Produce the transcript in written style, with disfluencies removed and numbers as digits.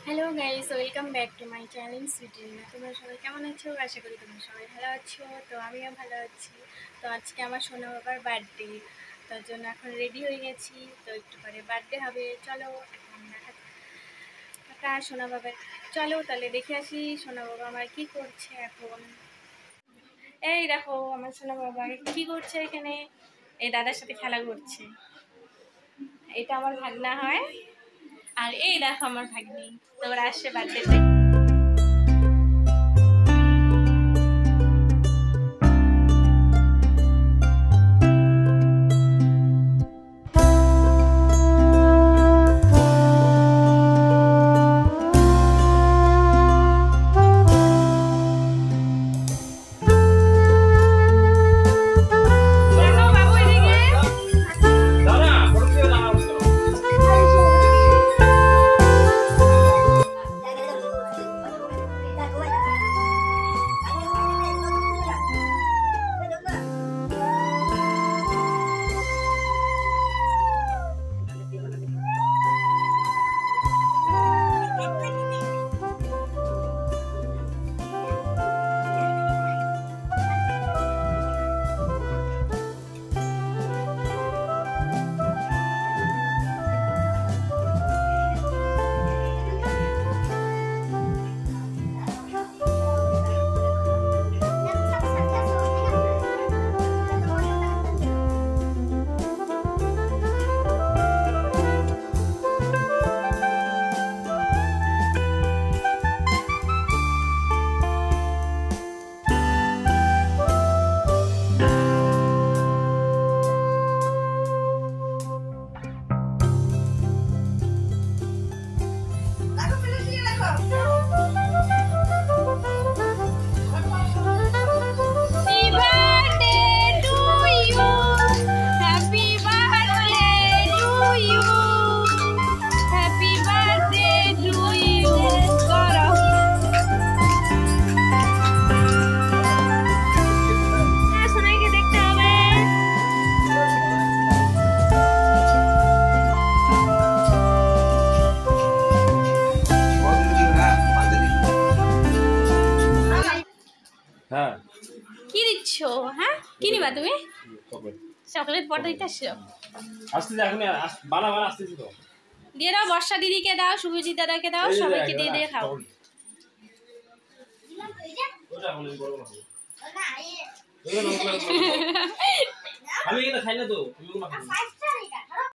Hello guys, welcome back to my channel Sweetina. তোমরা সবাই কেমন আছো? আশা করি তোমরা সবাই ভালো আছো। তো আমিও ভালো আছি। তো আজকে আমার সোনা বাবার বার্থডে, তার জন্য এখন রেডি হয়ে গেছি। তো একটু পরে বার্থডে হবে। চলো এখন দেখা সোনা বাবার। চলো তাহলে দেখে আসি সোনা বাবা আমার কি করছে এখন। এই দেখো আমার সোনা বাবা কি করছে এখানে। এই দাদার সাথে খেলা করছে। এটা আমার ভাগনা হয়, আর এই দেখো আমার ভাগ্নি। তোমরা আসছে বার্থডেতে। হ্যাঁ, কি দিচ্ছ? হ্যাঁ, কি নিবা তুমি? চকলেট পটা দিতে আসছো? আসতেছি এখন, বানা আসতেছি তো। দিয়ে দাও, বর্ষা দিদিকে দাও, শুভজিৎ দাদাকে দাও, সবাইকে দিয়ে দিয়ে খাও। আমি এখানে খাই না তো, তুমি